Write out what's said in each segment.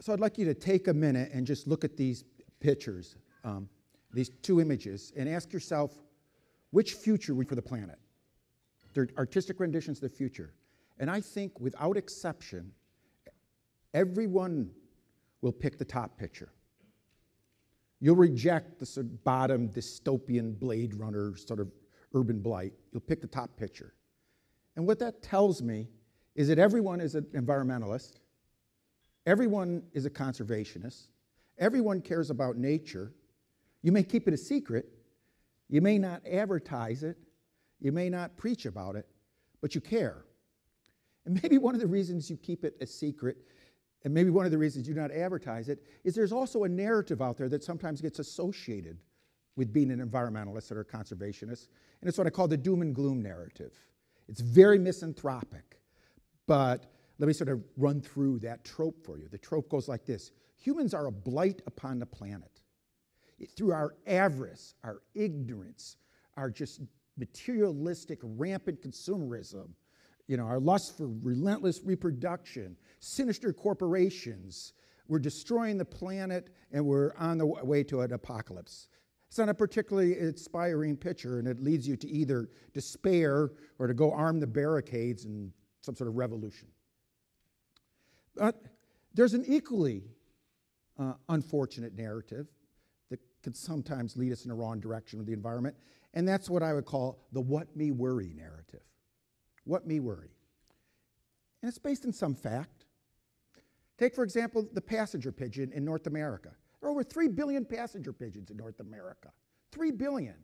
So I'd like you to take a minute and just look at these pictures, these two images, and ask yourself, which future for the planet? They're artistic renditions of the future. And I think, without exception, everyone will pick the top picture. You'll reject the sort of bottom dystopian Blade Runner sort of urban blight. You'll pick the top picture. And what that tells me is that everyone is an environmentalist. Everyone is a conservationist. Everyone cares about nature. You may keep it a secret. You may not advertise it. You may not preach about it, but you care. And maybe one of the reasons you keep it a secret, and maybe one of the reasons you do not advertise it, is there's also a narrative out there that sometimes gets associated with being an environmentalist or a conservationist, and it's what I call the doom and gloom narrative. It's very misanthropic, but let me sort of run through that trope for you. The trope goes like this: humans are a blight upon the planet. Through our avarice, our ignorance, our just materialistic, rampant consumerism, our lust for relentless reproduction, sinister corporations, we're destroying the planet and we're on the way to an apocalypse. It's not a particularly inspiring picture, and it leads you to either despair or to go arm the barricades in some sort of revolution. But there's an equally unfortunate narrative that can sometimes lead us in the wrong direction with the environment, and that's what I would call the what me worry narrative. What me worry. And it's based on some fact. Take, for example, the passenger pigeon in North America. There are over 3 billion passenger pigeons in North America. 3 billion.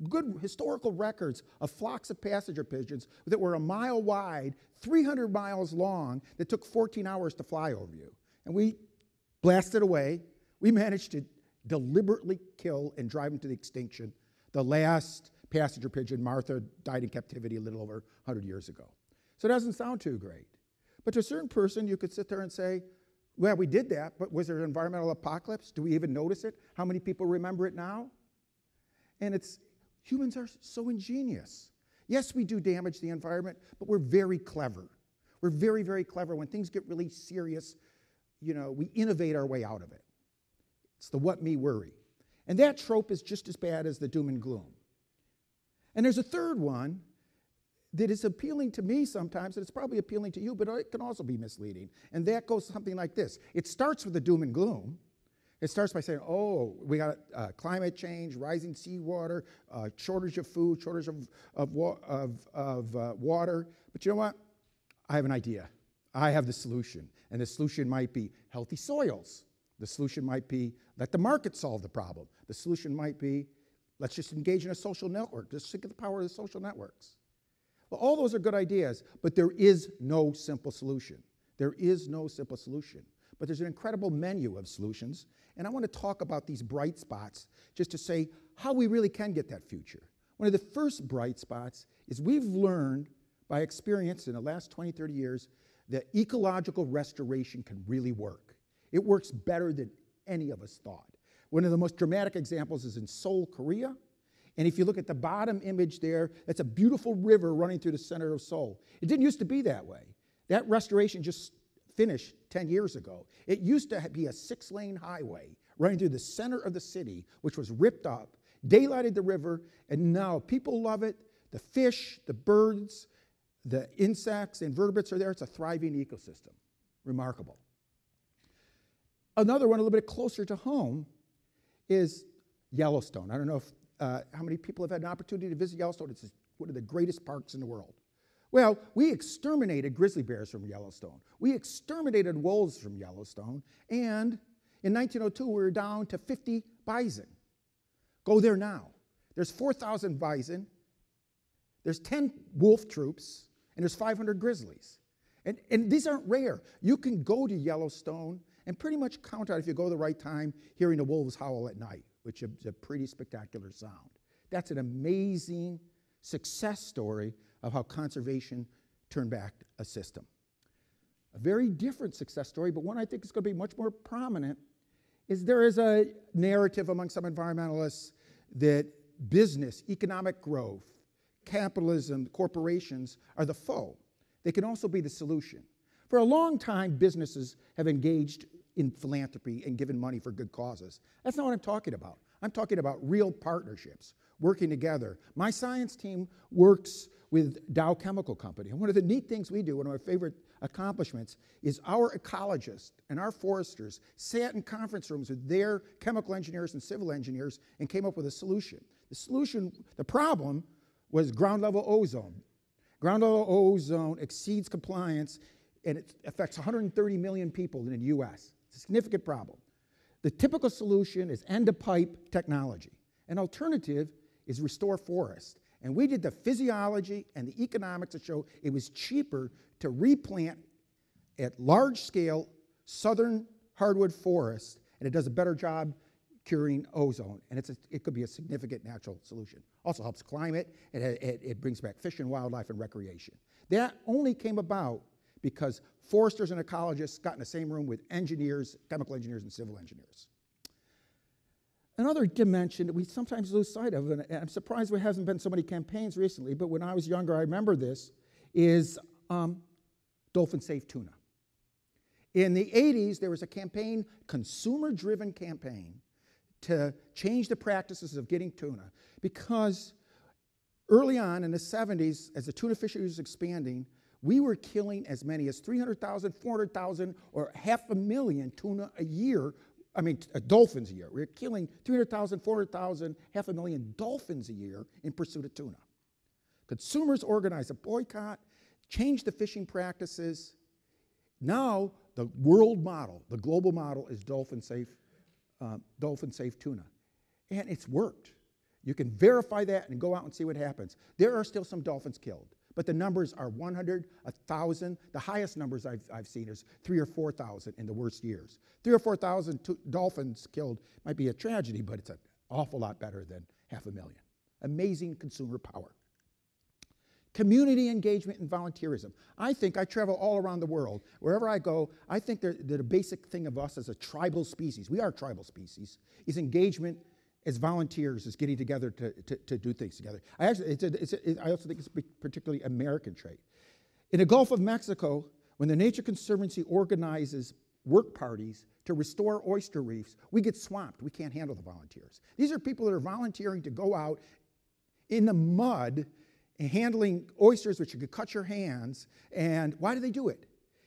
Good historical records of flocks of passenger pigeons that were a mile wide, 300 miles long, that took 14 hours to fly over you. And we blasted away. We managed to deliberately kill and drive them to the extinction. The last passenger pigeon, Martha, died in captivity a little over 100 years ago. So it doesn't sound too great. But to a certain person, you could sit there and say, well, we did that, but was there an environmental apocalypse? Do we even notice it? How many people remember it now? And humans are so ingenious. Yes, we do damage the environment, but we're very clever. We're very, very clever. When things get really serious, we innovate our way out of it. It's the what me worry. And that trope is just as bad as the doom and gloom. And there's a third one that is appealing to me sometimes, and it's probably appealing to you, but it can also be misleading. And that goes something like this. It starts with the doom and gloom. It starts by saying, oh, we got climate change, rising seawater, shortage of food, shortage of water. But you know what? I have an idea. I have the solution. And the solution might be healthy soils. The solution might be let the market solve the problem. The solution might be let's just engage in a social network. Just think of the power of the social networks. Well, all those are good ideas, but there is no simple solution. There is no simple solution. But there's an incredible menu of solutions, and I want to talk about these bright spots just to say how we really can get that future. One of the first bright spots is we've learned by experience in the last 20, 30 years that ecological restoration can really work. It works better than any of us thought. One of the most dramatic examples is in Seoul, Korea. And if you look at the bottom image there, that's a beautiful river running through the center of Seoul. It didn't used to be that way. That restoration just finished 10 years ago. It used to be a 6-lane highway running through the center of the city, which was ripped up, daylighted the river, and now people love it. The fish, the birds, the insects, the invertebrates are there. It's a thriving ecosystem. Remarkable. Another one a little bit closer to home is Yellowstone. I don't know if how many people have had an opportunity to visit Yellowstone. It's one of the greatest parks in the world. Well, we exterminated grizzly bears from Yellowstone. We exterminated wolves from Yellowstone. And in 1902, we were down to 50 bison. Go there now. There's 4,000 bison. There's 10 wolf troops. And there's 500 grizzlies. And these aren't rare. You can go to Yellowstone and pretty much count out, if you go the right time, hearing the wolves howl at night, which is a pretty spectacular sound. That's an amazing success story of how conservation turned back a system. A very different success story, but one I think is going to be much more prominent, is there is a narrative among some environmentalists that business, economic growth, capitalism, corporations are the foe. They can also be the solution. For a long time, businesses have engaged in philanthropy and given money for good causes. That's not what I'm talking about. I'm talking about real partnerships, working together. My science team works with Dow Chemical Company. And one of the neat things we do, one of my favorite accomplishments, is our ecologists and our foresters sat in conference rooms with their chemical engineers and civil engineers and came up with a solution. The problem was ground level ozone. Ground level ozone exceeds compliance, and it affects 130 million people in the US. It's a significant problem. The typical solution is end-of-pipe technology. An alternative is restore forest. And we did the physiology and the economics to show it was cheaper to replant at large scale southern hardwood forests, and it does a better job curing ozone, and it could be a significant natural solution. Also helps climate, and it brings back fish and wildlife and recreation. That only came about because foresters and ecologists got in the same room with engineers, chemical engineers, and civil engineers. Another dimension that we sometimes lose sight of, and I'm surprised there hasn't been so many campaigns recently, but when I was younger I remember this, is dolphin-safe tuna. In the 80s, there was a campaign, consumer-driven campaign, to change the practices of getting tuna, because early on in the 70s, as the tuna fishery was expanding, we were killing as many as 300,000, 400,000, or 500,000 tuna a year, dolphins a year. We were killing 300,000, 400,000, 500,000 dolphins a year in pursuit of tuna. Consumers organized a boycott, changed the fishing practices. Now, the world model, the global model, is dolphin-safe tuna. And it's worked. You can verify that and go out and see what happens. There are still some dolphins killed, but the numbers are 100, 1,000. The highest numbers I've seen is 3,000 or 4,000 in the worst years. 3,000 or 4,000 dolphins killed might be a tragedy, but it's an awful lot better than 500,000. Amazing consumer power. Community engagement and volunteerism. I travel all around the world. Wherever I go, I think that the basic thing of us as a tribal species, we are a tribal species, is engagement as volunteers, is getting together to do things together. I also think it's a particularly American trait. In the Gulf of Mexico, when the Nature Conservancy organizes work parties to restore oyster reefs, we get swamped. We can't handle the volunteers. These are people that are volunteering to go out in the mud and handling oysters, which you could cut your hands. And why do they do it?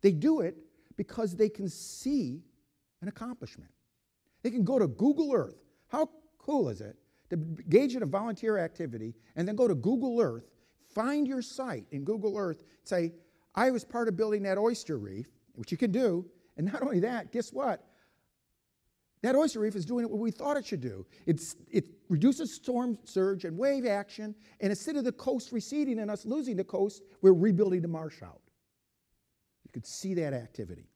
They do it because they can see an accomplishment. They can go to Google Earth. How cool is it to engage in a volunteer activity and then go to Google Earth, find your site in Google Earth, say, I was part of building that oyster reef, which you can do, and not only that, guess what? That oyster reef is doing what we thought it should do. It reduces storm surge and wave action, and instead of the coast receding and us losing the coast, we're rebuilding the marsh out. You could see that activity.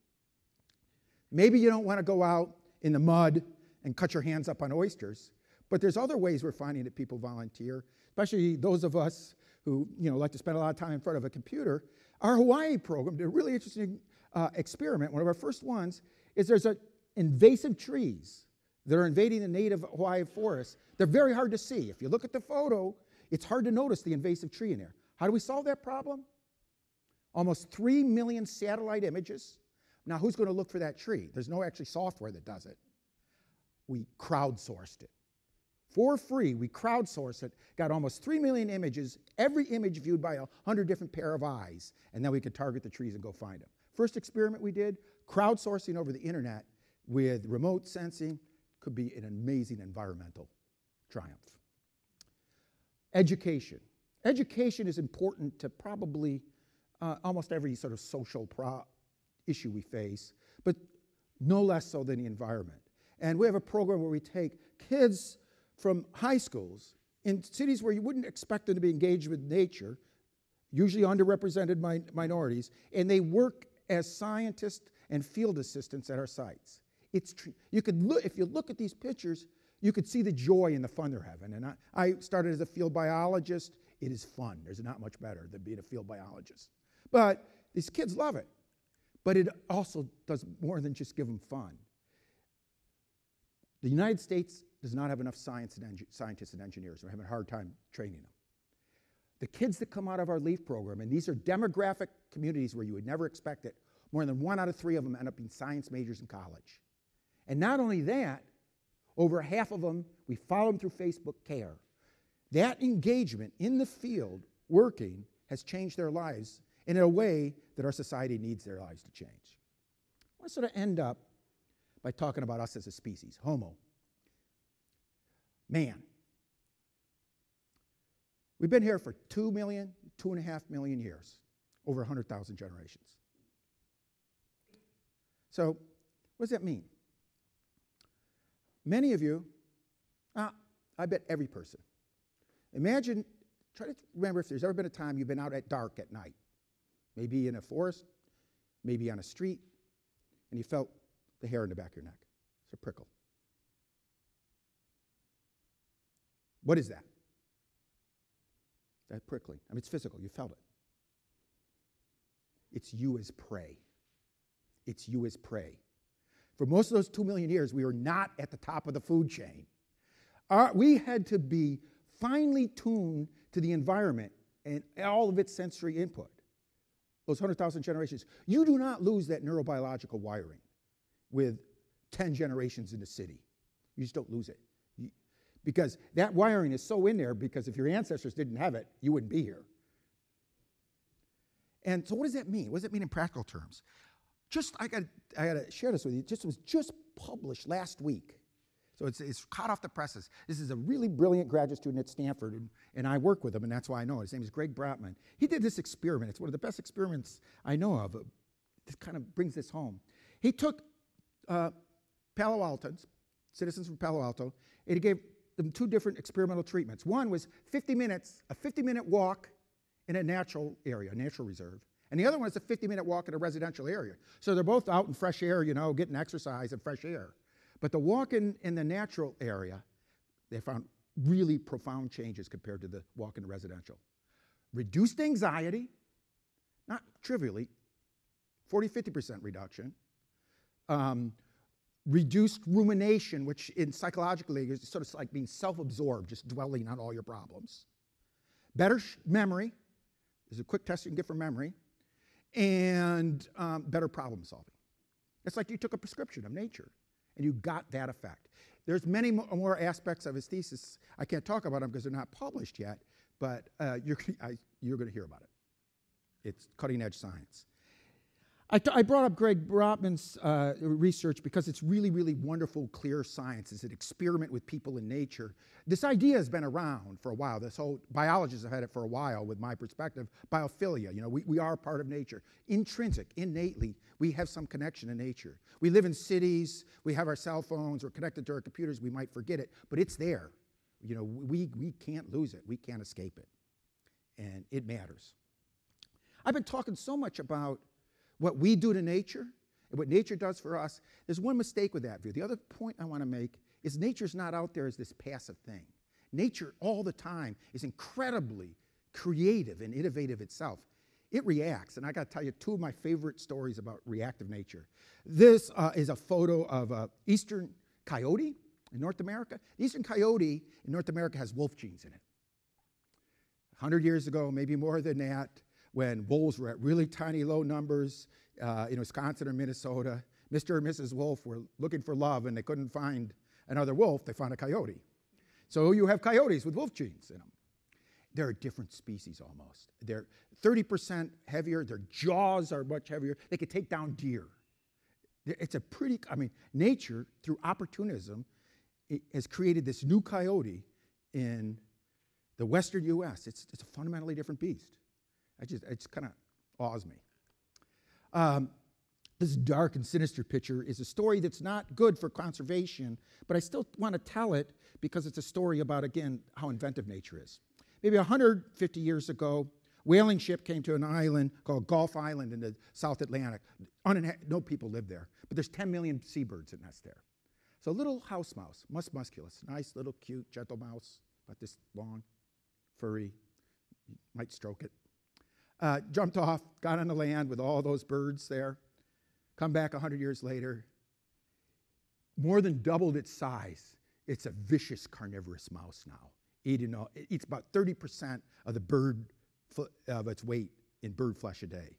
Maybe you don't want to go out in the mud and cut your hands up on oysters, but there's other ways we're finding that people volunteer, especially those of us who like to spend a lot of time in front of a computer. Our Hawaii program did a really interesting experiment. One of our first ones is there's invasive trees that are invading the native Hawaii forest. They're very hard to see. If you look at the photo, it's hard to notice the invasive tree in there. How do we solve that problem? Almost 3 million satellite images. Now, who's going to look for that tree? There's no actually software that does it. We crowdsourced it. For free, we crowdsourced it, got almost 3 million images, every image viewed by 100 different pair of eyes, and then we could target the trees and go find them. First experiment we did, crowdsourcing over the internet with remote sensing, could be an amazing environmental triumph. Education. Education is important to probably almost every sort of social issue we face, but no less so than the environment. And we have a program where we take kids from high schools in cities where you wouldn't expect them to be engaged with nature, usually underrepresented minorities, and they work as scientists and field assistants at our sites. If you look at these pictures, you could see the joy and the fun they're having. And I started as a field biologist. It is fun. There's not much better than being a field biologist. But these kids love it. But it also does more than just give them fun. The United States does not have enough scientists and engineers. We're having a hard time training them. The kids that come out of our LEAF program, and these are demographic communities where you would never expect it, more than 1 out of 3 of them end up being science majors in college. And not only that, over half of them, we follow them through Facebook Care. That engagement in the field, working, has changed their lives in a way that our society needs their lives to change. I want to sort of end up by talking about us as a species, Homo. Man. We've been here for 2 million, 2.5 million years, over 100,000 generations. So, what does that mean? Many of you, I bet every person, imagine, try to remember if there's ever been a time you've been out at dark at night, maybe in a forest, maybe on a street, and you felt the hair in the back of your neck. It's a prickle. What is that? That prickling. I mean, it's physical. You felt it. It's you as prey. It's you as prey. For most of those 2 million years, we were not at the top of the food chain. We had to be finely tuned to the environment and all of its sensory input. Those 100,000 generations. You do not lose that neurobiological wiring with 10 generations in the city. You just don't lose it. Because that wiring is so in there, because if your ancestors didn't have it, you wouldn't be here. And so what does that mean? What does that mean in practical terms? I got to share this with you. It was just published last week. So it's hot off the presses. This is a really brilliant graduate student at Stanford, and I work with him, and that's why I know. His name is Greg Brotman. He did this experiment. It's one of the best experiments I know of. This kind of brings this home. He took Palo Altans, citizens from Palo Alto, and he gave them 2 different experimental treatments. One was 50 minutes, a 50-minute walk in a natural area, a natural reserve. And the other one is a 50-minute walk in a residential area. So they're both out in fresh air, getting exercise and fresh air. But the walk in the natural area, they found really profound changes compared to the walk in the residential. Reduced anxiety, not trivially, 40-50% reduction. Reduced rumination, which psychologically is sort of like being self-absorbed, just dwelling on all your problems. Better memory. There's a quick test you can get for memory. And better problem solving. It's like you took a prescription of nature and you got that effect. There's many more aspects of his thesis. I can't talk about them because they're not published yet, but you're going to hear about it. It's cutting edge science. I brought up Greg Brotman's research because it's really, really wonderful, clear science. It's an experiment with people in nature. This idea has been around for a while. This whole, biologists have had it for a while with my perspective. Biophilia, we are part of nature. Intrinsic, innately, we have some connection to nature. We live in cities, we have our cell phones, we're connected to our computers, we might forget it, but it's there. We can't lose it, we can't escape it. And it matters. I've been talking so much about what we do to nature and what nature does for us. There's one mistake with that view. The other point I want to make is nature's not out there as this passive thing. Nature all the time is incredibly creative and innovative itself. It reacts, and I got to tell you 2 of my favorite stories about reactive nature. This is a photo of an eastern coyote in North America. The eastern coyote in North America has wolf genes in it. 100 years ago, maybe more than that, when wolves were at really tiny, low numbers in Wisconsin or Minnesota, Mr. and Mrs. Wolf were looking for love and they couldn't find another wolf, they found a coyote. So you have coyotes with wolf genes in them. They're a different species almost. They're 30% heavier, their jaws are much heavier, they could take down deer. It's a pretty, nature, through opportunism, has created this new coyote in the western US. It's a fundamentally different beast. It just kind of awes me. This dark and sinister picture is a story that's not good for conservation, but I still want to tell it because it's a story about, again, how inventive nature is. Maybe 150 years ago, whaling ship came to an island called Gulf Island in the South Atlantic. No people live there, but there's 10 million seabirds that nest there. So a little house mouse, Mus musculus, nice little cute gentle mouse, about this long, furry, you might stroke it. Jumped off, got on the land with all those birds there, come back 100 years later, more than doubled its size. It's a vicious carnivorous mouse now. It eats about 30% of its weight in bird flesh a day.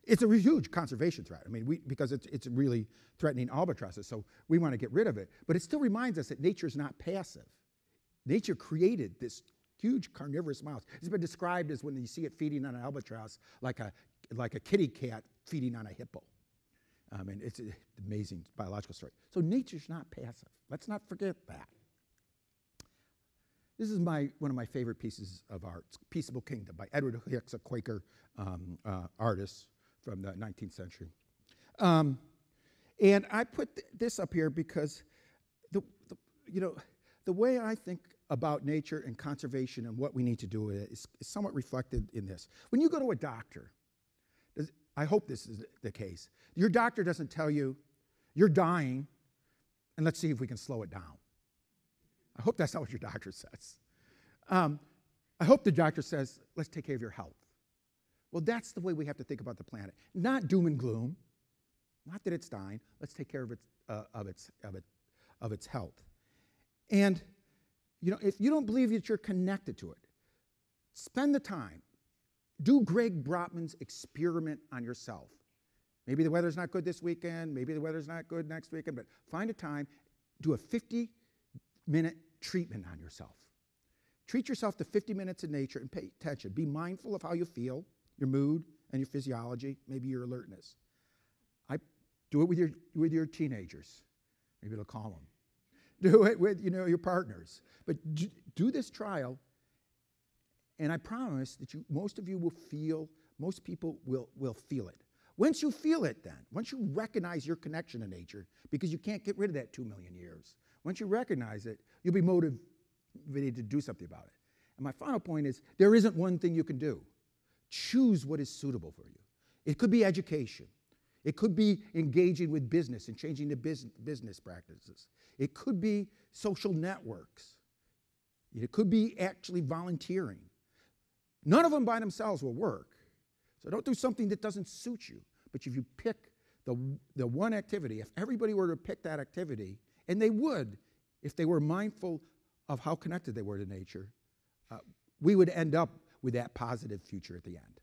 It's a huge conservation threat. I mean, because it's really threatening albatrosses, so we want to get rid of it. But it still reminds us that nature's not passive. Nature created this huge carnivorous mouse. It's been described as when you see it feeding on an albatross, like a kitty cat feeding on a hippo. And it's an amazing biological story. So nature's not passive. Let's not forget that. This is one of my favorite pieces of art, Peaceable Kingdom by Edward Hicks, a Quaker artist from the 19th century. And I put this up here because the way I think about nature and conservation and what we need to do with it is somewhat reflected in this. When you go to a doctor, I hope this is the case, your doctor doesn't tell you, you're dying, and let's see if we can slow it down. I hope that's not what your doctor says. I hope the doctor says, let's take care of your health. Well, that's the way we have to think about the planet. Not doom and gloom, not that it's dying. Let's take care of its health. And if you don't believe that you're connected to it, spend the time. Do Greg Brotman's experiment on yourself. Maybe the weather's not good this weekend, maybe the weather's not good next weekend, but find a time, do a 50-minute treatment on yourself. Treat yourself to 50 minutes in nature and pay attention. Be mindful of how you feel, your mood, and your physiology, maybe your alertness. Do it with your teenagers. Maybe it'll calm them. Do it with your partners. But do this trial, and I promise that most people will feel it. Once you feel it then, once you recognize your connection to nature, because you can't get rid of that 2 million years, once you recognize it, you'll be motivated to do something about it. And my final point is, there isn't one thing you can do. Choose what is suitable for you. It could be education. It could be engaging with business and changing the business practices. It could be social networks. It could be actually volunteering. None of them by themselves will work. So don't do something that doesn't suit you. But if you pick the one activity, if everybody were to pick that activity, and they would, if they were mindful of how connected they were to nature, we would end up with that positive future at the end.